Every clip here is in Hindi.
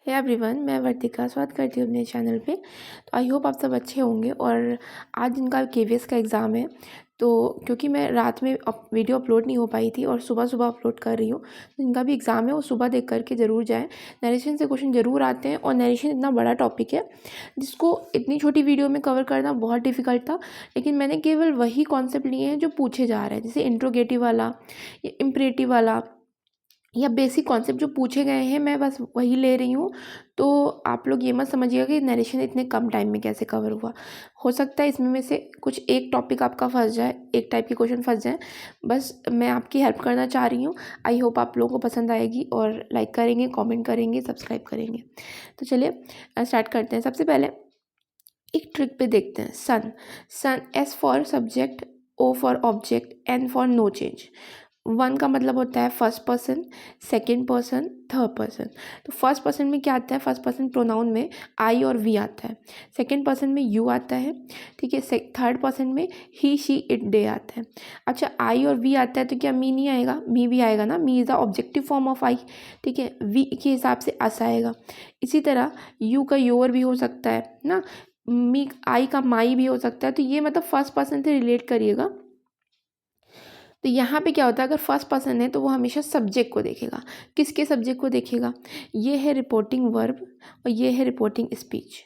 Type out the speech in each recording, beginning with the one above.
हे एवरीवन, मैं वर्तिका स्वागत करती हूँ अपने चैनल पे। तो आई होप आप सब अच्छे होंगे। और आज इनका केवीएस का एग्ज़ाम है, तो क्योंकि मैं रात में वीडियो अपलोड नहीं हो पाई थी और सुबह सुबह अपलोड कर रही हूँ, तो इनका भी एग्ज़ाम है, वो सुबह देख करके ज़रूर जाएँ। नरेशन से क्वेश्चन ज़रूर आते हैं और नरेशन इतना बड़ा टॉपिक है जिसको इतनी छोटी वीडियो में कवर करना बहुत डिफ़िकल्ट था, लेकिन मैंने केवल वही कॉन्सेप्ट लिए हैं जो पूछे जा रहे हैं, जैसे इंट्रोगेटिव वाला या इम्परेटिव वाला या बेसिक कॉन्सेप्ट जो पूछे गए हैं, मैं बस वही ले रही हूँ। तो आप लोग ये मत समझिएगा कि नरेशन इतने कम टाइम में कैसे कवर हुआ। हो सकता है इसमें में से कुछ एक टॉपिक आपका फंस जाए, एक टाइप के क्वेश्चन फंस जाए। बस मैं आपकी हेल्प करना चाह रही हूँ। आई होप आप लोगों को पसंद आएगी और लाइक करेंगे, कमेंट करेंगे, सब्सक्राइब करेंगे। तो चलिए स्टार्ट करते हैं। सबसे पहले एक ट्रिक पे देखते हैं। SON, S for subject, O for object, N for no change. One का मतलब होता है first person, second person, third person. तो फर्स्ट पर्सन में क्या आता है? फर्स्ट पर्सन प्रोनाउन में आई और वी आता है। सेकेंड पर्सन में यू आता है, ठीक है। थर्ड पर्सन में ही, शी, इट, दे आता है। अच्छा, आई और वी आता है तो क्या मी नहीं आएगा? मी भी आएगा ना। Me is the objective form of I, ठीक है। वी के हिसाब से अस आएगा। इसी तरह यू का योर भी हो सकता है ना। मी आई का माई भी हो सकता है। तो ये मतलब फर्स्ट पर्सन से रिलेट करिएगा। तो यहाँ पे क्या होता है, अगर फर्स्ट पर्सन है तो वो हमेशा सब्जेक्ट को देखेगा। किसके सब्जेक्ट को देखेगा? ये है रिपोर्टिंग वर्ब और ये है रिपोर्टिंग स्पीच,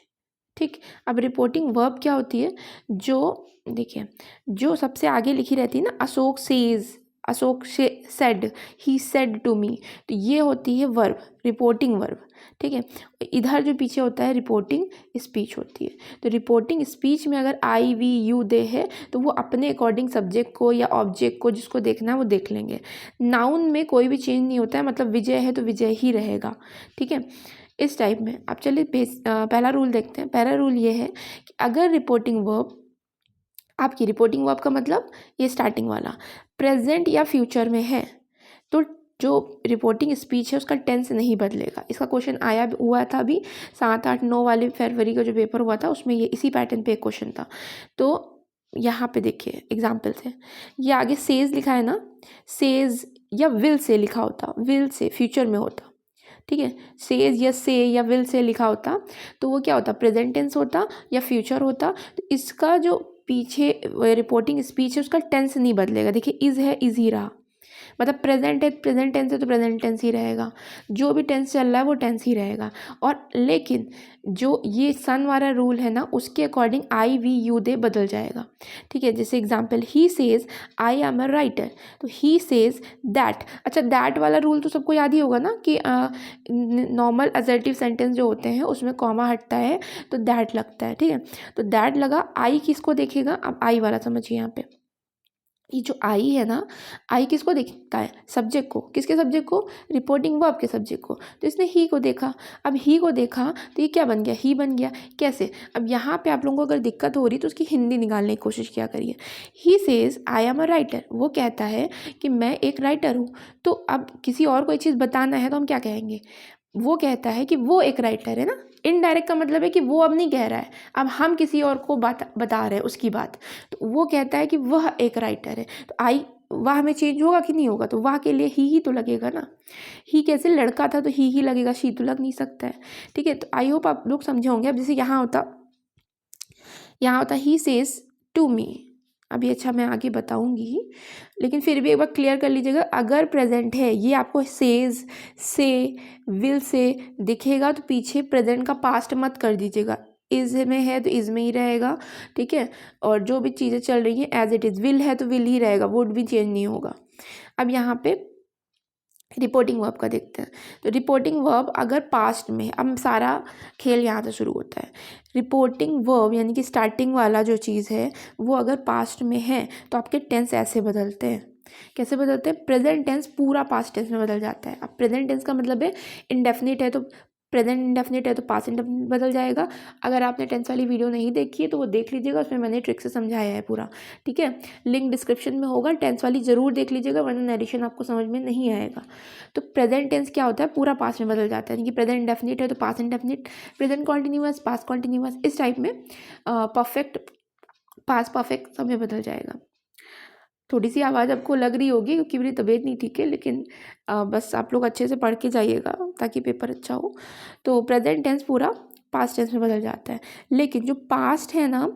ठीक। अब रिपोर्टिंग वर्ब क्या होती है? जो देखिए, जो सबसे आगे लिखी रहती है ना, Ashok says, Ashok said, he said to me, तो ये होती है वर्ब, रिपोर्टिंग वर्ब, ठीक है। इधर जो पीछे होता है रिपोर्टिंग स्पीच होती है। तो रिपोर्टिंग स्पीच में अगर आई वी यू दे है तो वो अपने अकॉर्डिंग सब्जेक्ट को या ऑब्जेक्ट को जिसको देखना है वो देख लेंगे। नाउन में कोई भी चेंज नहीं होता है, मतलब विजय है तो विजय ही रहेगा, ठीक है। इस टाइप में अब चलिए पहला रूल देखते हैं। पहला रूल ये है कि अगर रिपोर्टिंग वर्ब, आपकी रिपोर्टिंग वर्ब का मतलब ये स्टार्टिंग वाला प्रेजेंट या फ्यूचर में है, तो जो रिपोर्टिंग स्पीच है उसका टेंस नहीं बदलेगा। इसका क्वेश्चन हुआ था अभी 7, 8, 9 वाले फरवरी का जो पेपर हुआ था, उसमें ये इसी पैटर्न पे एक क्वेश्चन था। तो यहाँ पे देखिए एग्जाम्पल से, ये आगे सेज लिखा है ना, सेज या विल से लिखा होता, विल से फ्यूचर में होता, ठीक है। सेज या से या विल से लिखा होता तो वो क्या होता? प्रेजेंट टेंस होता या फ्यूचर होता। तो इसका जो पीछे रिपोर्टिंग स्पीच है उसका टेंस नहीं बदलेगा। देखिए, इज़ है, इज़ ही रहा, मतलब प्रेजेंट है, प्रेजेंट टेंस है तो प्रेजेंट टेंस ही रहेगा। जो भी टेंस चल रहा है वो टेंस ही रहेगा। और लेकिन जो ये सन वाला रूल है ना, उसके according I we you they बदल जाएगा, ठीक है। जैसे example, he says I am a writer, तो ही सेज दैट। अच्छा, दैट वाला रूल तो सबको याद ही होगा ना कि नॉर्मल असर्टिव सेंटेंस जो होते हैं उसमें कॉमा हटता है तो दैट लगता है, ठीक है। तो दैट लगा, आई किसको देखेगा? अब आई वाला समझिए। यहाँ पे ये जो आई है ना, आई किसको देखता है? सब्जेक्ट को। किसके सब्जेक्ट को? रिपोर्टिंग वर्ब के सब्जेक्ट को। तो इसने ही को देखा। अब ही को देखा तो ये क्या बन गया? ही बन गया। कैसे? अब यहाँ पे आप लोगों को अगर दिक्कत हो रही तो उसकी हिंदी निकालने की कोशिश किया करिए। ही says I am a writer, वो कहता है कि मैं एक राइटर हूँ। तो अब किसी और को ये चीज़ बताना है तो हम क्या कहेंगे? वो कहता है कि वो एक राइटर है ना। इनडायरेक्ट का मतलब है कि वो अब नहीं कह रहा है, अब हम किसी और को बता रहे हैं उसकी बात। तो वो कहता है कि वह एक राइटर है। तो आई वाह में चेंज होगा कि नहीं होगा? तो वाह के लिए ही तो लगेगा ना। ही कैसे? लड़का था तो ही लगेगा, शी तो लग नहीं सकता है, ठीक है। तो आई होप आप लोग समझे होंगे। अब जैसे यहाँ होता ही सेज टू मी। अभी अच्छा मैं आगे बताऊंगी, लेकिन फिर भी एक बार क्लियर कर लीजिएगा। अगर प्रेजेंट है, ये आपको सेज से विल से दिखेगा तो पीछे प्रेजेंट का पास्ट मत कर दीजिएगा। इज में है तो इज में ही रहेगा, ठीक है। और जो भी चीज़ें चल रही हैं एज इट इज़, विल है तो विल ही रहेगा, वुड भी चेंज नहीं होगा। अब यहाँ पे रिपोर्टिंग वर्ब का देखते हैं। तो रिपोर्टिंग वर्ब अगर पास्ट में, अब सारा खेल यहाँ से शुरू होता है। रिपोर्टिंग वर्ब यानी कि स्टार्टिंग वाला जो चीज़ है वो अगर पास्ट में है तो आपके टेंस ऐसे बदलते हैं। कैसे बदलते हैं? प्रेजेंट टेंस पूरा पास्ट टेंस में बदल जाता है। अब प्रेजेंट टेंस का मतलब है इंडेफिनिट है तो प्रेजेंट इंडेफिनिट है तो पास्ट इंडेफिनिट बदल जाएगा। अगर आपने टेंस वाली वीडियो नहीं देखी है तो वो देख लीजिएगा, उसमें मैंने ट्रिक से समझाया है पूरा, ठीक है। लिंक डिस्क्रिप्शन में होगा, टेंस वाली ज़रूर देख लीजिएगा वरना नरेशन आपको समझ में नहीं आएगा। तो प्रेजेंट टेंस क्या होता है? पूरा पास्ट में बदल जाता है, यानी कि प्रेजेंट इंडेफिनिट है तो past indefinite, present continuous, past continuous, इस टाइप में परफेक्ट, पास्ट परफेक्ट सब में बदल जाएगा। थोड़ी सी आवाज़ आपको लग रही होगी क्योंकि मेरी तबीयत नहीं ठीक है, लेकिन बस आप लोग अच्छे से पढ़ के जाइएगा ताकि पेपर अच्छा हो। तो प्रेजेंट टेंस पूरा पास्ट टेंस में बदल जाता है, लेकिन जो पास्ट है ना,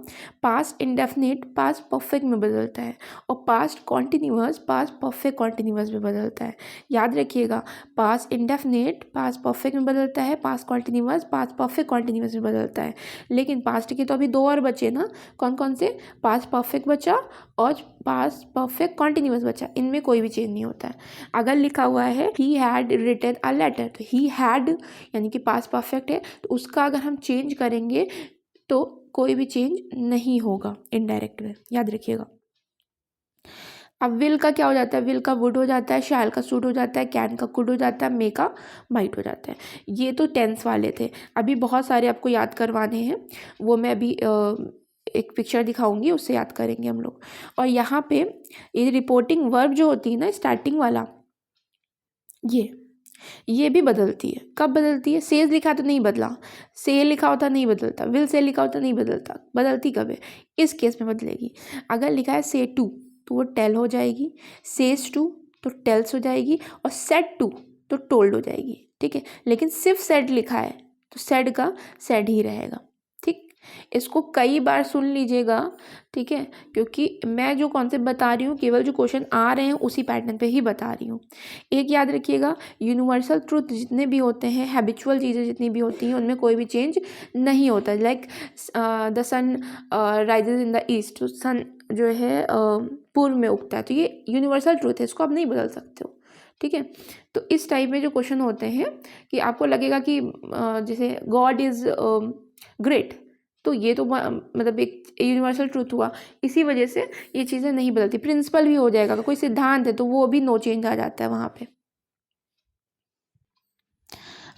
पास्ट इंडेफिनिट पास्ट परफेक्ट में बदलता है, और past continuous past perfect continuous में बदलता है। याद रखिएगा, पास्ट इंडेफिनिट पास्ट परफेक्ट में बदलता है, past continuous past perfect continuous में बदलता है। लेकिन पास्ट के तो अभी 2 और बचे ना, कौन कौन से? पास्ट परफेक्ट बचा और पास्ट परफेक्ट कॉन्टिन्यूअस बचा, इनमें कोई भी चेंज नहीं होता है। अगर लिखा हुआ है he had written a letter, तो ही हैड यानी कि पास्ट परफेक्ट है, तो उसका अगर हम चेंज करेंगे तो कोई भी चेंज नहीं होगा इनडायरेक्ट में, याद रखिएगा। अब विल का क्या हो जाता है? विल का वुड हो जाता है, शैल का शुड हो जाता है, कैन का कुड हो जाता है, मे का माइट हो जाता है। ये तो टेंस वाले थे। अभी बहुत सारे आपको याद करवाने हैं, वो मैं अभी एक पिक्चर दिखाऊंगी, उससे याद करेंगे हम लोग। और यहाँ पे ये रिपोर्टिंग वर्ब जो होती है ना, स्टार्टिंग वाला, ये भी बदलती है। कब बदलती है? सेज लिखा तो नहीं बदला, से लिखा होता नहीं बदलता, विल से लिखा होता नहीं बदलता, बदलती कब है? इस केस में बदलेगी। अगर लिखा है से टू तो वो टेल हो जाएगी, सेज टू तो टेल्स हो जाएगी, और सेड टू तो टोल्ड हो जाएगी। ठीक है, लेकिन सिर्फ सेड लिखा है तो सेड का सेड ही रहेगा। ठीक, इसको कई बार सुन लीजिएगा, ठीक है, क्योंकि मैं जो कॉन्सेप्ट बता रही हूँ केवल जो क्वेश्चन आ रहे हैं उसी पैटर्न पे ही बता रही हूँ। एक याद रखिएगा, यूनिवर्सल ट्रूथ जितने भी होते हैं, हैबिचुअल चीज़ें जितनी भी होती हैं, उनमें कोई भी चेंज नहीं होता। Like the sun rises in the east, तो सन जो है पूर्व में उगता है, तो ये यूनिवर्सल ट्रूथ है, इसको आप नहीं बदल सकते हो। ठीक है, तो इस टाइप में जो क्वेश्चन होते हैं कि आपको लगेगा कि जैसे गॉड इज़ ग्रेट, तो ये तो मतलब एक यूनिवर्सल ट्रूथ हुआ, इसी वजह से ये चीज़ें नहीं बदलती। प्रिंसिपल भी हो जाएगा, कोई सिद्धांत है तो वो भी नो चेंज आ जाता है वहाँ पे।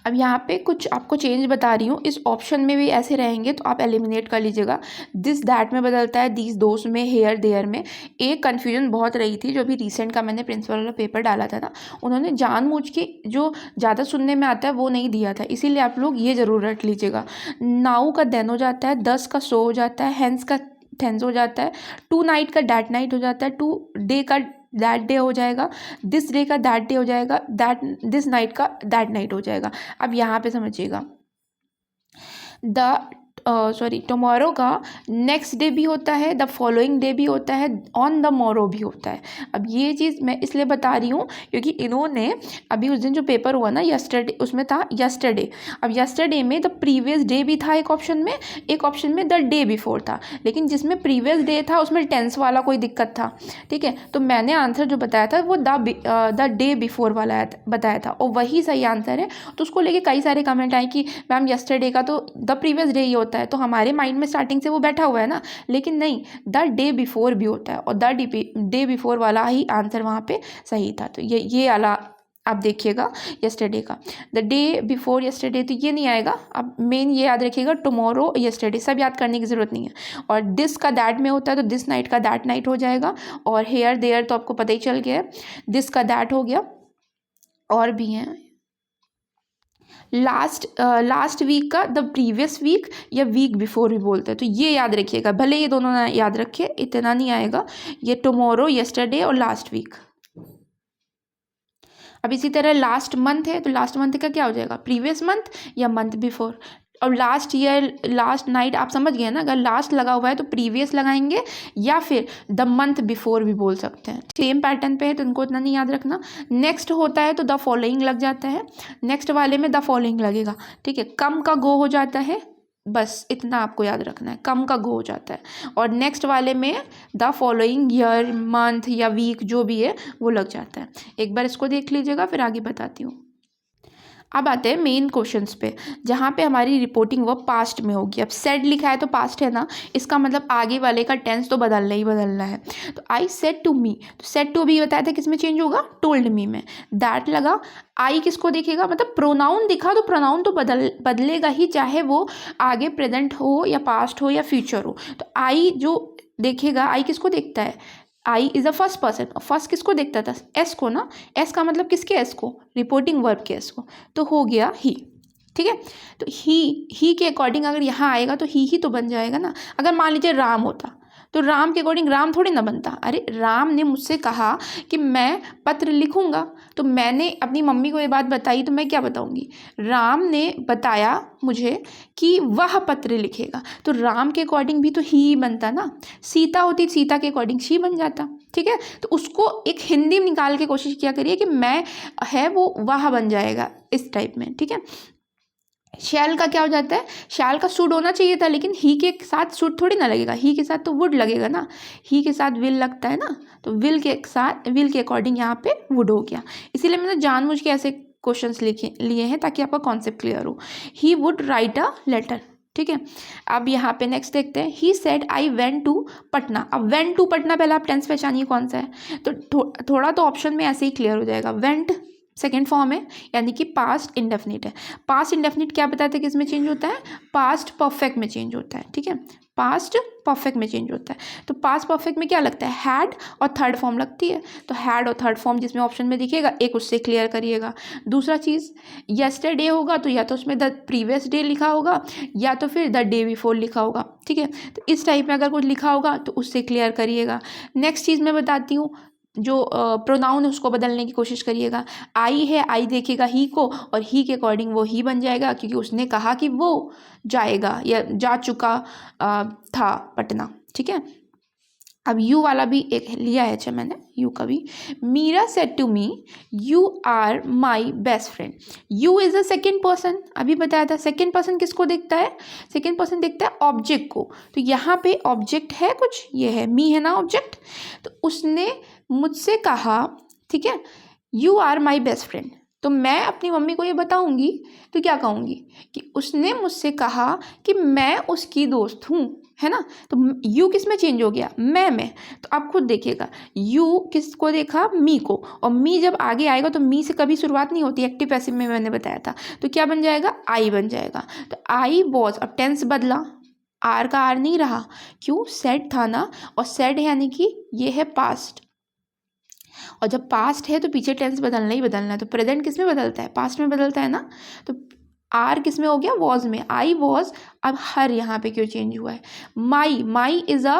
अब यहाँ पे कुछ आपको चेंज बता रही हूँ, इस ऑप्शन में भी ऐसे रहेंगे तो आप एलिमिनेट कर लीजिएगा। दिस दैट में बदलता है, दीज दोस में, हेयर देयर में। एक कन्फ्यूजन बहुत रही थी, जो अभी रिसेंट का मैंने प्रिंसिपल वाला पेपर डाला था ना, उन्होंने जानबूझ के जो ज़्यादा सुनने में आता है वो नहीं दिया था, इसीलिए आप लोग ये ज़रूर रट लीजिएगा। नाउ का देन हो जाता है, दस का सो हो जाता है, हैंस का थेंस हो जाता है, टू नाइट का डैट नाइट हो जाता है, टू डे का दैट डे हो जाएगा, दिस डे का दैट डे हो जाएगा, दैट दिस नाइट का दैट नाइट हो जाएगा। अब यहाँ पे समझिएगा, टुमारो का नेक्स्ट डे भी होता है, द फॉलोइंग डे भी होता है, ऑन द मोरो भी होता है। अब ये चीज़ मैं इसलिए बता रही हूँ क्योंकि इन्होंने अभी उस दिन जो पेपर हुआ ना यस्टरडे, उसमें था यस्टरडे। अब यस्टरडे में द प्रीवियस डे भी था एक ऑप्शन में, एक ऑप्शन में द डे बिफोर था, लेकिन जिसमें प्रीवियस डे था उसमें टेंस वाला कोई दिक्कत था। ठीक है, तो मैंने आंसर जो बताया था वो द डे बिफोर वाला बताया था, और वही सही आंसर है। तो उसको लेके कई सारे कमेंट आए कि मैम यस्टरडे का तो द प्रीवियस डे ही होता है, तो हमारे माइंड में स्टार्टिंग से वो बैठा हुआ है ना, लेकिन नहीं, द डे बिफोर भी होता है, और द डे बिफोर वाला ही आंसर वहाँ पे सही था। तो ये वाला आप देखिएगा, यस्टरडे का द डे बिफोर यस्टरडे, तो ये नहीं आएगा। अब मेन ये याद रखिएगा, टुमारो यस्टरडे, सब याद करने की ज़रूरत नहीं है। और दिस का दैट में होता है तो दिस नाइट का दैट नाइट हो जाएगा, और हेयर देयर तो आपको पता ही चल गया है, दिस का दैट हो गया, और भी हैं लास्ट वीक का द प्रीवियस वीक, या वीक बिफोर भी बोलते हैं, तो ये याद रखिएगा। भले ये दोनों ना याद रखे, इतना नहीं आएगा, ये टुमारो, यस्टरडे और लास्ट वीक। अब इसी तरह लास्ट मंथ है तो लास्ट मंथ का क्या हो जाएगा? प्रीवियस मंथ या मंथ बिफोर। और लास्ट ईयर, लास्ट नाइट, आप समझ गए ना, अगर लास्ट लगा हुआ है तो प्रीवियस लगाएंगे, या फिर द मंथ बिफोर भी बोल सकते हैं। सेम पैटर्न पे है तो उनको इतना नहीं याद रखना। नेक्स्ट होता है तो द फॉलोइंग लग जाता है, नेक्स्ट वाले में द फॉलोइंग लगेगा। ठीक है, कम का गो हो जाता है, बस इतना आपको याद रखना है, कम का गो हो जाता है, और नेक्स्ट वाले में द फॉलोइंग ईयर, मंथ या वीक जो भी है वो लग जाता है। एक बार इसको देख लीजिएगा, फिर आगे बताती हूँ। अब आते हैं मेन क्वेश्चंस पे, जहाँ पे हमारी रिपोर्टिंग वर्ब पास्ट में होगी। अब सेड लिखा है तो पास्ट है ना, इसका मतलब आगे वाले का टेंस तो बदलना ही बदलना है। तो आई सेड टू मी, तो सेड टू भी बताया था किस में चेंज होगा? टोल्ड मी में। दैट लगा, आई किसको देखेगा? मतलब प्रोनाउन दिखा तो प्रोनाउन तो बदलेगा ही, चाहे वो आगे प्रेजेंट हो या पास्ट हो या फ्यूचर हो। तो आई जो देखेगा, आई किसको देखता है? I is a first person, first किसको देखता था? एस को ना। एस का मतलब किसके एस को? रिपोर्टिंग वर्ब के एस को, तो हो गया ही। ठीक है, तो ही के अकॉर्डिंग अगर यहाँ आएगा तो ही तो बन जाएगा ना। अगर मान लीजिए राम होता तो राम के अकॉर्डिंग राम थोड़ी ना बनता। अरे राम ने मुझसे कहा कि मैं पत्र लिखूंगा, तो मैंने अपनी मम्मी को ये बात बताई, तो मैं क्या बताऊंगी? राम ने बताया मुझे कि वह पत्र लिखेगा, तो राम के अकॉर्डिंग भी तो ही बनता ना। सीता होती, सीता के अकॉर्डिंग शी बन जाता। ठीक है, तो उसको एक हिंदी में निकाल के कोशिश किया करिए कि मैं है वो वह बन जाएगा इस टाइप में। ठीक है, शैल का क्या हो जाता है? शैल का शुड होना चाहिए था, लेकिन ही के साथ शुड थोड़ी ना लगेगा, ही के साथ तो वुड लगेगा ना। ही के साथ विल लगता है ना, तो विल के साथ, विल के अकॉर्डिंग यहाँ पे वुड हो गया। इसीलिए मैंने जानबूझ के ऐसे क्वेश्चंस लिखे लिए हैं ताकि आपका कॉन्सेप्ट क्लियर हो। He would write a letter. ठीक है, अब यहाँ पे नेक्स्ट देखते हैं। He said I went to Patna. अब वेंट टू पटना, पहले आप टेंस पहचानिए कौन सा है, तो थोड़ा तो ऑप्शन में ऐसे ही क्लियर हो जाएगा। वेंट सेकेंड फॉर्म है, यानी कि पास्ट इंडेफिनिट है। पास्ट इंडेफिनिट क्या बताते हैं किस में चेंज होता है? पास्ट परफेक्ट में चेंज होता है। ठीक है, पास्ट परफेक्ट में चेंज होता है। तो पास्ट परफेक्ट में क्या लगता है? हैड और थर्ड फॉर्म लगती है। तो हैड और थर्ड फॉर्म जिसमें ऑप्शन में दिखेगा, एक उससे क्लियर करिएगा। दूसरा चीज़, यस्टरडे होगा तो या तो उसमें द प्रीवियस डे लिखा होगा या तो फिर द डे बिफोर लिखा होगा। ठीक है, तो इस टाइप में अगर कुछ लिखा होगा तो उससे क्लियर करिएगा। नेक्स्ट चीज़ मैं बताती हूँ, जो प्रोनाउन है उसको बदलने की कोशिश करिएगा। आई है, आई देखेगा ही को, और ही के अकॉर्डिंग वो ही बन जाएगा, क्योंकि उसने कहा कि वो जाएगा या जा चुका था पटना। ठीक है, अब यू वाला भी एक लिया है, अच्छा मैंने यू का भी। Meera said to me you are my best friend. You is a second person, अभी बताया था। सेकेंड पर्सन किसको देखता है? सेकेंड पर्सन देखता है ऑब्जेक्ट को। तो यहाँ पे ऑब्जेक्ट है कुछ, ये है मी है ना ऑब्जेक्ट। तो उसने मुझसे कहा, ठीक है, you are my best friend, तो मैं अपनी मम्मी को ये बताऊंगी तो क्या कहूँगी कि उसने मुझसे कहा कि मैं उसकी दोस्त हूँ, है ना। तो यू किस में चेंज हो गया? मैं में। तो आप खुद देखिएगा, यू किसको देखा? मी को, और मी जब आगे आएगा तो मी से कभी शुरुआत नहीं होती, एक्टिव पैसिव में मैंने बताया था। तो क्या बन जाएगा? आई बन जाएगा। तो आई वॉज, अब टेंस बदला, आर का आर नहीं रहा, क्यों? सेड था ना, और सेड यानी कि ये है पास्ट, और जब पास्ट है तो पीछे टेंस बदलना ही बदलना है। तो प्रेजेंट किस में बदलता है? पास्ट में बदलता है ना। तो आर किस में हो गया? वॉज में। आई वॉज, अब हर यहाँ पे क्यों चेंज हुआ है? My, my is a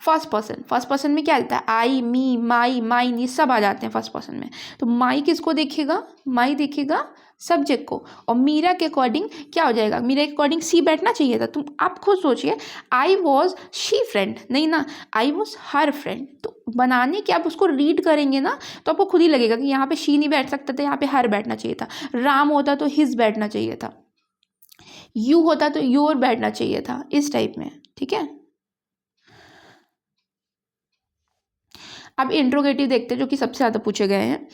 first person. First person में क्या आता है? आई, मी, माई, माइन, ये सब आ जाते हैं फर्स्ट पर्सन में। तो माई किसको देखेगा? माई देखेगा सब्जेक्ट को, और मीरा के अकॉर्डिंग क्या हो जाएगा? मीरा के अकॉर्डिंग सी बैठना चाहिए था। तुम आप खुद सोचिए, आई वॉज शी फ्रेंड, नहीं ना, आई वॉज हर फ्रेंड। तो बनाने के आप उसको रीड करेंगे ना तो आपको खुद ही लगेगा कि यहाँ पे शी नहीं बैठ सकता था, यहाँ पे हर बैठना चाहिए था। राम होता तो हिज बैठना चाहिए था, यू होता तो योर बैठना चाहिए था, इस टाइप में। ठीक है, अब इंट्रोगेटिव देखते हैं जो कि सबसे ज़्यादा पूछे गए हैं।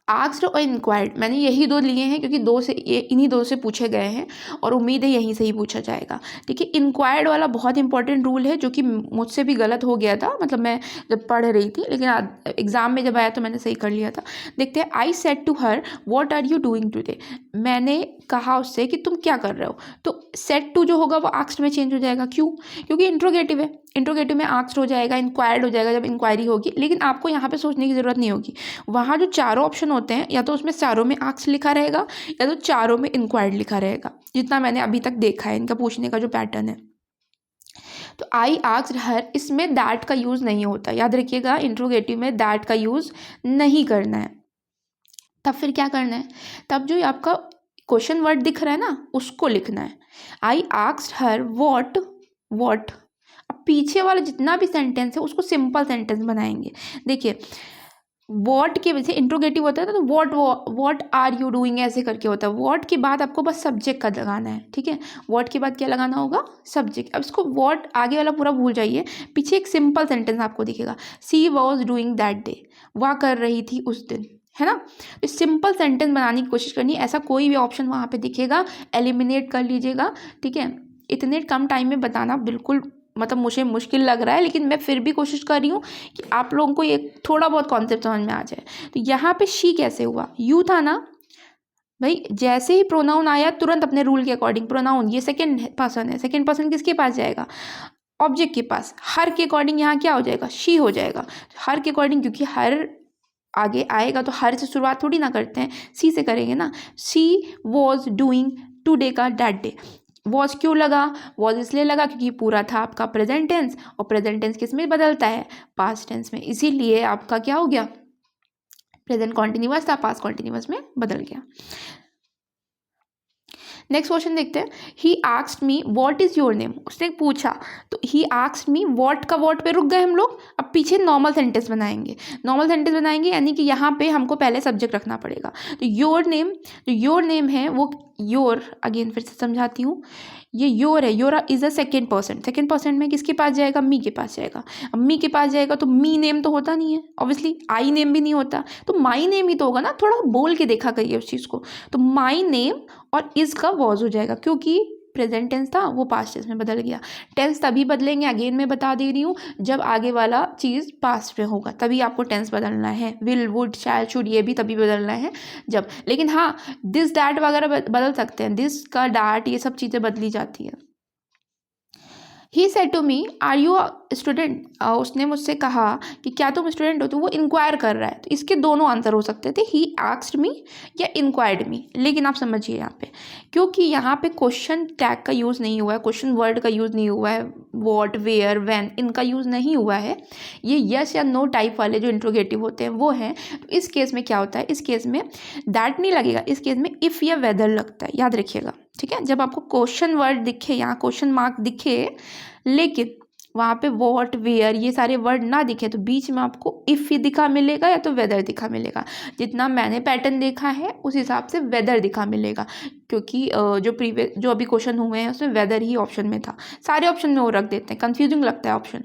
आस्क्ड और इंक्वायर्ड, मैंने यही दो लिए हैं क्योंकि दो से ये इन्हीं दो से पूछे गए हैं और उम्मीद है यहीं से ही पूछा जाएगा। ठीक है, इंक्वायर्ड वाला बहुत इंपॉर्टेंट रूल है जो कि मुझसे भी गलत हो गया था, मतलब मैं जब पढ़ रही थी, लेकिन एग्जाम में जब आया तो मैंने सही कर लिया था। देखते हैं, I said to her what are you doing today. मैंने कहा उससे कि तुम क्या कर रहे हो। तो सेड टू जो होगा वो आस्क्ड में चेंज हो जाएगा, क्यों? क्योंकि इंट्रोगेटिव है, इंट्रोगेटिव में आस्क्ड हो जाएगा, इंक्वायर्ड हो जाएगा जब इंक्वायरी होगी। लेकिन आपको यहाँ पे सोचने की ज़रूरत नहीं होगी, वहाँ जो चारों ऑप्शन होते हैं या तो उसमें चारों में आस्क्ड लिखा रहेगा या तो चारों में इंक्वायर्ड लिखा रहेगा, जितना मैंने अभी तक देखा है इनका पूछने का जो पैटर्न है। तो आई आस्क्ड हर, इसमें दैट का यूज़ नहीं होता, याद रखिएगा, इंट्रोगेटिव में दैट का यूज़ नहीं करना है। तब फिर क्या करना है? तब जो आपका क्वेश्चन वर्ड दिख रहा है ना उसको लिखना है। I asked her what, what. अब पीछे वाला जितना भी सेंटेंस है उसको सिंपल सेंटेंस बनाएंगे। देखिए, वॉट के वजह से इंट्रोगेटिव होता है तो वॉट आर यू डूइंग ऐसे करके होता है। वॉट के बाद आपको बस सब्जेक्ट का लगाना है। ठीक है, वॉट के बाद क्या लगाना होगा? सब्जेक्ट। अब इसको वॉट आगे वाला पूरा भूल जाइए, पीछे एक सिंपल सेंटेंस आपको दिखेगा, सी वॉज डूइंग दैट डे, वह कर रही थी उस दिन, है ना। तो सिंपल सेंटेंस बनाने की कोशिश करनी है, ऐसा कोई भी ऑप्शन वहाँ पे दिखेगा एलिमिनेट कर लीजिएगा। ठीक है, इतने कम टाइम में बताना बिल्कुल मतलब मुझे मुश्किल लग रहा है, लेकिन मैं फिर भी कोशिश कर रही हूँ कि आप लोगों को ये थोड़ा बहुत कॉन्सेप्ट समझ में आ जाए। तो यहाँ पे शी कैसे हुआ? यू था ना भाई, जैसे ही प्रोनाउन आया तुरंत अपने रूल के अकॉर्डिंग, प्रोनाउन ये सेकेंड पर्सन है, सेकेंड पर्सन किसके पास जाएगा? ऑब्जेक्ट के पास। हर के अकॉर्डिंग यहाँ क्या हो जाएगा? शी हो जाएगा। हर के अकॉर्डिंग, क्योंकि हर आगे आएगा तो हर से शुरुआत थोड़ी ना करते हैं, सी से करेंगे ना। शी वॉज डूइंग टुडे का दैट डे, वॉज क्यों लगा? वॉज इसलिए लगा क्योंकि पूरा था आपका प्रेजेंट टेंस, और प्रेजेंट टेंस किस में बदलता है? पास्ट टेंस में, इसीलिए आपका क्या हो गया? प्रेजेंट कॉन्टिन्यूअस था, पास्ट कॉन्टिन्यूअस में बदल गया। नेक्स्ट क्वेश्चन देखते हैं। He asked me what is your name, उसने पूछा, तो ही आस्क्ड मी व्हाट का व्हाट पे रुक गए हम लोग। अब पीछे नॉर्मल सेंटेंस बनाएंगे, नॉर्मल सेंटेंस बनाएंगे यानी कि यहाँ पे हमको पहले सब्जेक्ट रखना पड़ेगा। तो योर नेम, जो योर नेम है वो योर, अगेन फिर से समझाती हूँ, ये योर है, your is a second person, second person में किसके पास जाएगा? मी के पास जाएगा। अब मी के पास जाएगा तो मी नेम तो होता नहीं है ऑब्वियसली, आई नेम भी नहीं होता, तो माई नेम ही तो होगा ना। थोड़ा बोल के देखा करिए उस चीज़ को। तो माई नेम और इज का वॉज हो जाएगा, क्योंकि प्रेजेंट टेंस था वो पास्ट टेंस में बदल गया। टेंस तभी बदलेंगे, अगेन मैं बता दे रही हूँ, जब आगे वाला चीज़ पास्ट में होगा तभी आपको टेंस बदलना है। विल, वुड, शैल, शुड, ये भी तभी बदलना है जब। लेकिन हाँ, दिस दैट वगैरह बदल सकते हैं, दिस का डैट ये सब चीज़ें बदली जाती है। He said to me are you student, उसने मुझसे कहा कि क्या तुम स्टूडेंट हो, तो वो इंक्वायर कर रहा है। तो इसके दोनों आंसर हो सकते थे, ही आस्क्ड मी या इंक्वायर्ड मी। लेकिन आप समझिए यहाँ पे, क्योंकि यहाँ पे क्वेश्चन टैग का यूज़ नहीं हुआ है, क्वेश्चन वर्ड का यूज़ नहीं हुआ है, वॉट, वेयर, व्हेन, इनका यूज़ नहीं हुआ है, ये यस या नो टाइप वाले जो इंट्रोगेटिव होते हैं वो हैं। तो इस केस में क्या होता है, इस केस में दैट नहीं लगेगा, इस केस में इफ़ या वेदर लगता है, याद रखिएगा। ठीक है, जब आपको क्वेश्चन वर्ड दिखे, यहाँ क्वेश्चन मार्क दिखे, लेकिन वहाँ पे वॉट, वेयर ये सारे वर्ड ना दिखे, तो बीच में आपको इफ़ ही दिखा मिलेगा या तो वेदर दिखा मिलेगा। जितना मैंने पैटर्न देखा है उस हिसाब से वेदर दिखा मिलेगा, क्योंकि जो अभी क्वेश्चन हुए हैं उसमें वेदर ही ऑप्शन में था। सारे ऑप्शन में वो रख देते हैं, कंफ्यूजिंग लगता है ऑप्शन।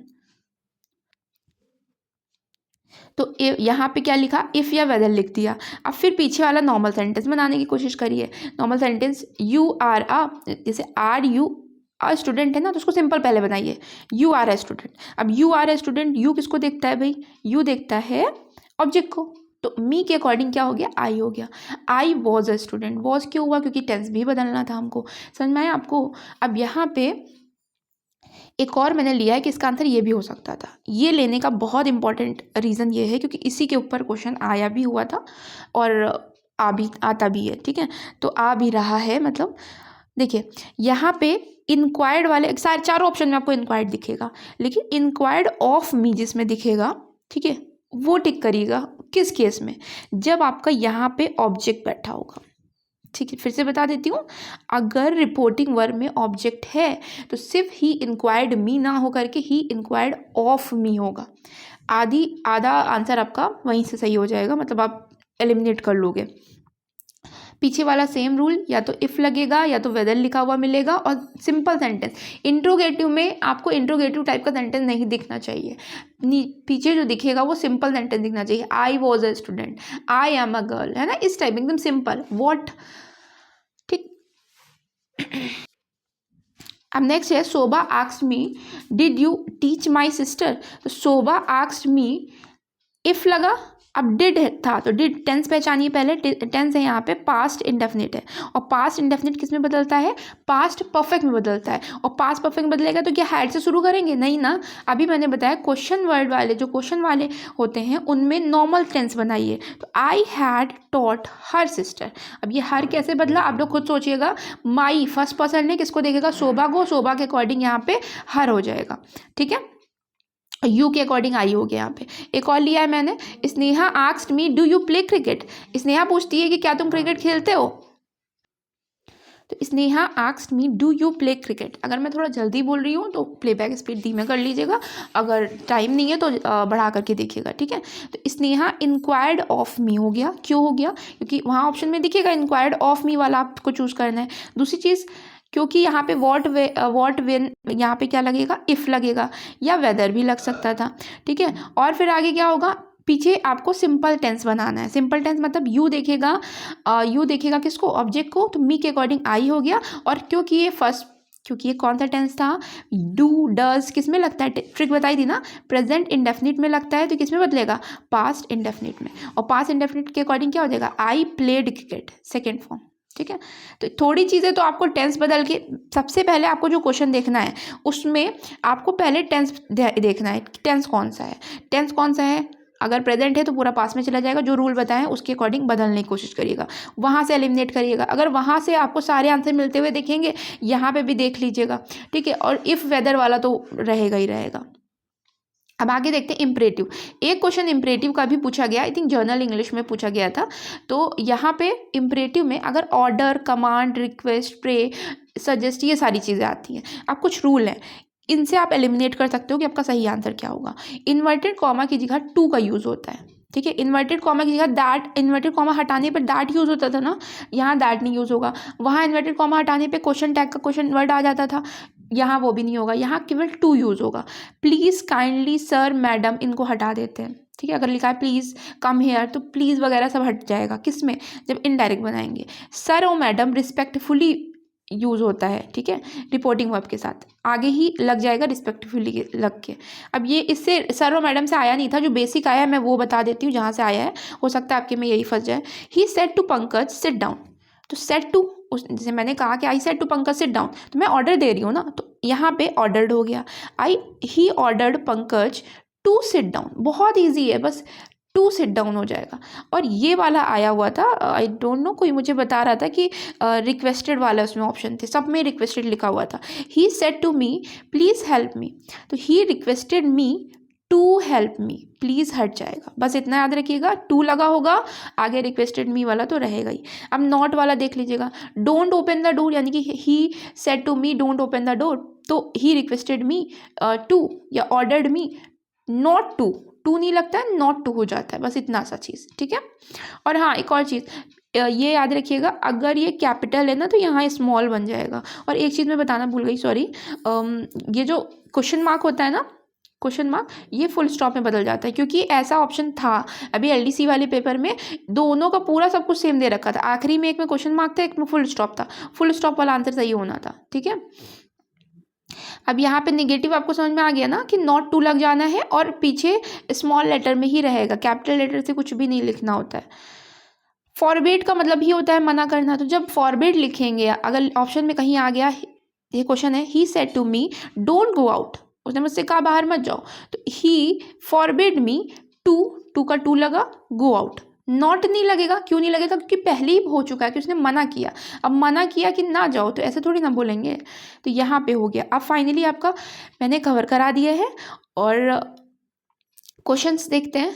तो यहाँ पे क्या लिखा, इफ़ या वेदर लिख दिया। अब फिर पीछे वाला नॉर्मल सेंटेंस बनाने की कोशिश करिए। Normal sentence, you are a, जैसे आर यू अ स्टूडेंट है ना, तो उसको सिंपल पहले बनाइए, यू आर ए स्टूडेंट। अब you are a student, you किसको देखता है भाई? यू देखता है ऑब्जेक्ट को। तो मी के अकॉर्डिंग क्या हो गया? आई हो गया। I was a student, was क्यों हुआ? क्योंकि टेंस भी बदलना था हमको। समझ में आया आपको? अब यहाँ पे एक और मैंने लिया है कि इसका आंसर ये भी हो सकता था। ये लेने का बहुत इंपॉर्टेंट रीज़न ये है क्योंकि इसी के ऊपर क्वेश्चन आया भी हुआ था और आता भी है। ठीक है, तो आ भी रहा है। मतलब देखिए यहाँ पे इंक्वायर्ड वाले सारे चारों ऑप्शन में आपको इंक्वायर्ड दिखेगा, लेकिन इंक्वायर्ड ऑफ मी जिसमें दिखेगा, ठीक है, वो टिक करिएगा। किस केस में? जब आपका यहाँ पे ऑब्जेक्ट बैठा होगा। ठीक है, फिर से बता देती हूँ, अगर रिपोर्टिंग वर्ब में ऑब्जेक्ट है तो सिर्फ ही इंक्वायर्ड मी ना हो करके ही इंक्वायर्ड ऑफ मी होगा। आधा आंसर आपका वहीं से सही हो जाएगा, मतलब आप एलिमिनेट कर लोगे। पीछे वाला सेम रूल, या तो इफ़ लगेगा या तो वेदर लिखा हुआ मिलेगा, और सिंपल सेंटेंस। इंट्रोगेटिव में आपको इंट्रोगेटिव टाइप का सेंटेंस नहीं दिखना चाहिए, पीछे जो दिखेगा वो सिंपल सेंटेंस दिखना चाहिए। I was a student, I am a girl, है ना, इस टाइप एकदम सिंपल। वॉट, ठीक। अब नेक्स्ट है, Shobha asked me did you teach my sister. तो शोभा आस्क्ड मी, इफ लगा, अब डिड था तो डिड टेंस पहचानिए पहले। टेंस है यहाँ पे पास्ट इंडेफिनिट है, और पास्ट इंडेफिनिट किस में बदलता है? पास्ट परफेक्ट में बदलता है। और पास्ट परफेक्ट में बदलेगा तो क्या हैड से शुरू करेंगे? नहीं ना, अभी मैंने बताया क्वेश्चन वर्ड वाले जो क्वेश्चन वाले होते हैं उनमें नॉर्मल टेंस बनाइए। तो I had taught her sister. अब ये हर कैसे बदला आप लोग खुद सोचिएगा। माई फर्स्ट पर्सन ने किसको देखेगा? शोभा को, शोभा के अकॉर्डिंग यहाँ पे हर हो जाएगा। ठीक है, यू के अकॉर्डिंग आई हो गया यहाँ पे। एक और लिया है मैंने, Sneha asked me do you play cricket. Sneha पूछती है कि क्या तुम क्रिकेट खेलते हो। तो Sneha asked me do you play cricket. अगर मैं थोड़ा जल्दी बोल रही हूँ तो प्लेबैक स्पीड धीमे कर लीजिएगा, अगर टाइम नहीं है तो बढ़ा करके देखिएगा। ठीक है, तो स्नेहा इंक्वायर्ड ऑफ मी हो गया। क्यों हो गया? क्योंकि वहाँ ऑप्शन में दिखेगा इंक्वायर्ड ऑफ मी वाला आपको चूज़ करना है। दूसरी चीज़, क्योंकि यहाँ पे वॉट वेन, यहाँ पे क्या लगेगा? इफ़ लगेगा, या वेदर भी लग सकता था। ठीक है, और फिर आगे क्या होगा? पीछे आपको सिंपल टेंस बनाना है। सिंपल टेंस मतलब यू देखेगा, यू देखेगा किसको? ऑब्जेक्ट को। तो मी के अकॉर्डिंग आई हो गया। और क्योंकि ये कौन सा टेंस था? डू डज किस में लगता है? ट्रिक बताई थी ना, प्रेजेंट इंडेफिनिट में लगता है, तो किस में बदलेगा? पास्ट इंडेफिनिट में। और पास्ट इंडेफिनिट के अकॉर्डिंग क्या हो जाएगा? I played cricket, second form. ठीक है, तो थोड़ी चीज़ें तो आपको टेंस बदल के, सबसे पहले आपको जो क्वेश्चन देखना है उसमें आपको पहले टेंस देखना है, टेंस कौन सा है। टेंस कौन सा है? अगर प्रेजेंट है तो पूरा पास में चला जाएगा, जो रूल बताएं उसके अकॉर्डिंग बदलने की कोशिश करिएगा, वहाँ से एलिमिनेट करिएगा। अगर वहाँ से आपको सारे आंसर मिलते हुए दिखेंगे, यहाँ पे भी देख लीजिएगा, ठीक है। और इफ़ वेदर वाला तो रहेगा ही रहेगा। अब आगे देखते हैं इम्परेटिव। एक क्वेश्चन इम्परेटिव का भी पूछा गया, आई थिंक जर्नल इंग्लिश में पूछा गया था। तो यहाँ पे इम्परेटिव में अगर order, command, request, pray, suggest, ये सारी चीज़ें आती हैं। अब कुछ रूल हैं, इनसे आप एलिमिनेट कर सकते हो कि आपका सही आंसर क्या होगा। इन्वर्टेड कॉमा की जगह टू का यूज़ होता है, ठीक है। इन्वर्टेड कॉमा की जगह दैट, इन्वर्टेड कॉमा हटाने पर दैट यूज़ होता था ना, यहाँ दैट नहीं यूज़ होगा। वहाँ इन्वर्टेड कॉमा हटाने पे क्वेश्चन टैग का क्वेश्चन वर्ड आ जाता था, यहाँ वो भी नहीं होगा, यहाँ केवल टू यूज़ होगा। प्लीज़, काइंडली, सर, मैडम, इनको हटा देते हैं, ठीक है। अगर लिखा है प्लीज़ कम हेयर तो प्लीज़ वगैरह सब हट जाएगा, किस में, जब इनडायरेक्ट बनाएंगे। सर और मैडम रिस्पेक्टफुली यूज़ होता है, ठीक है, रिपोर्टिंग वर्ब के साथ आगे ही लग जाएगा रिस्पेक्टफुली लग के। अब ये इससे सर और मैडम से आया नहीं था, जो बेसिक आया है मैं वो बता देती हूँ जहाँ से आया है, हो सकता है आपके में यही फंस जाए। He said to Pankaj sit down, तो सेड टू, जैसे मैंने कहा कि I said to Pankaj sit down, तो मैं ऑर्डर दे रही हूँ ना, तो यहाँ पे ऑर्डर्ड हो गया। He ordered Pankaj to sit down, बहुत ईजी है, बस टू सिट डाउन हो जाएगा। और ये वाला आया हुआ था, आई डोंट नो, कोई मुझे बता रहा था कि रिक्वेस्टेड वाला उसमें ऑप्शन थे, सब में रिक्वेस्टेड लिखा हुआ था। He said to me please help me, तो he requested me to help me, please हट जाएगा, बस इतना याद रखिएगा। टू लगा होगा, आगे रिक्वेस्टेड मी वाला तो रहेगा ही। अब नॉट वाला देख लीजिएगा, डोंट ओपन द डोर, यानी कि he said to me don't open the door, तो ही रिक्वेस्टेड मी टू या ordered me not to, to नहीं लगता है, नॉट टू हो जाता है, बस इतना सा चीज़, ठीक है। और हाँ, एक और चीज़ ये याद रखिएगा, अगर ये कैपिटल है ना तो यहाँ स्मॉल बन जाएगा। और एक चीज़ मैं बताना भूल गई, सॉरी, ये जो क्वेश्चन मार्क होता है ना, क्वेश्चन मार्क, ये फुल स्टॉप में बदल जाता है, क्योंकि ऐसा ऑप्शन था अभी एलडीसी वाले पेपर में, दोनों का पूरा सब कुछ सेम दे रखा था, आखिरी में एक में क्वेश्चन मार्क था, एक में फुल स्टॉप था, फुल स्टॉप वाला आंसर सही होना था, ठीक है। अब यहाँ पे नेगेटिव आपको समझ में आ गया ना कि नॉट टू लग जाना है और पीछे स्मॉल लेटर में ही रहेगा, कैपिटल लेटर से कुछ भी नहीं लिखना होता है। फॉरबिड का मतलब ही होता है मना करना, तो जब फॉरबिड लिखेंगे, अगर ऑप्शन में कहीं आ गया, ये क्वेश्चन है, he said to me don't go out, उसने मुझसे कहा बाहर मत जाओ, तो ही फॉरबिड मी टू का टू लगा, गो आउट, नॉट नहीं लगेगा। क्यों नहीं लगेगा? क्योंकि पहले ही हो चुका है कि उसने मना किया, अब मना किया कि ना जाओ तो ऐसे थोड़ी ना बोलेंगे, तो यहाँ पे हो गया। अब फाइनली आपका मैंने कवर करा दिया है और क्वेश्चंस देखते हैं।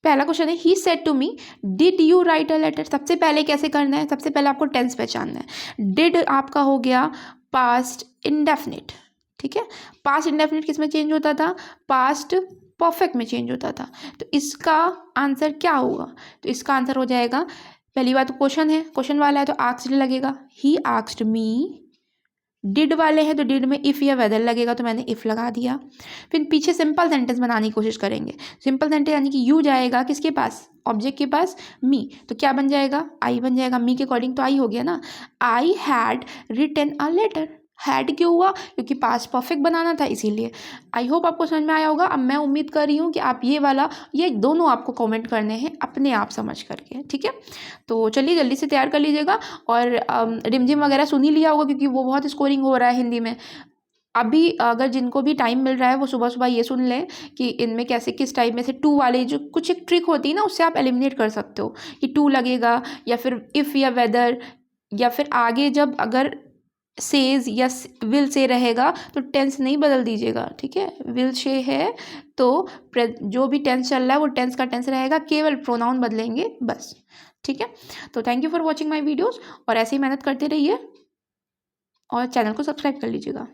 पहला क्वेश्चन है, he said to me did you write a letter. सबसे पहले कैसे करना है, सबसे पहले आपको टेंस पहचानना है। डिड आपका हो गया पास्ट इंडेफिनिट, ठीक है। पास्ट इंडेफिनिट किस में चेंज होता था? पास्ट परफेक्ट में चेंज होता था। तो इसका आंसर क्या होगा? तो इसका आंसर हो जाएगा, पहली बात तो क्वेश्चन है, क्वेश्चन वाला है तो आस्क्ड लगेगा, ही आस्क्ड मी। डिड वाले हैं तो डिड में इफ़ या वेदर लगेगा, तो मैंने इफ़ लगा दिया। फिर पीछे सिंपल सेंटेंस बनाने की कोशिश करेंगे। सिंपल सेंटेंस यानी कि यू जाएगा किसके पास? ऑब्जेक्ट के पास, मी, तो क्या बन जाएगा? आई बन जाएगा। मी के अकॉर्डिंग तो आई हो गया ना। I had written a letter. Had क्यों हुआ? क्योंकि पास्ट परफेक्ट बनाना था, इसीलिए। आई होप आपको समझ में आया होगा। अब मैं उम्मीद कर रही हूँ कि आप ये दोनों आपको कमेंट करने हैं अपने आप समझ करके, ठीक है। तो चलिए जल्दी से तैयार कर लीजिएगा और रिमझिम वगैरह सुन ही लिया होगा क्योंकि वो बहुत स्कोरिंग हो रहा है हिंदी में। अभी अगर जिनको भी टाइम मिल रहा है वो सुबह सुबह ये सुन लें कि इनमें कैसे किस टाइप में से टू वाले जो कुछ एक ट्रिक होती है ना, उससे आप एलिमिनेट कर सकते हो कि टू लगेगा या फिर इफ़ या वेदर, या फिर आगे जब अगर सेज या विल से रहेगा तो टेंस नहीं बदल दीजिएगा, ठीक है। विल से है तो जो भी टेंस चल रहा है वो टेंस का टेंस रहेगा, केवल प्रोनाउन बदलेंगे बस, ठीक है। तो thank you for watching my videos और ऐसे ही मेहनत करते रहिए और चैनल को सब्सक्राइब कर लीजिएगा।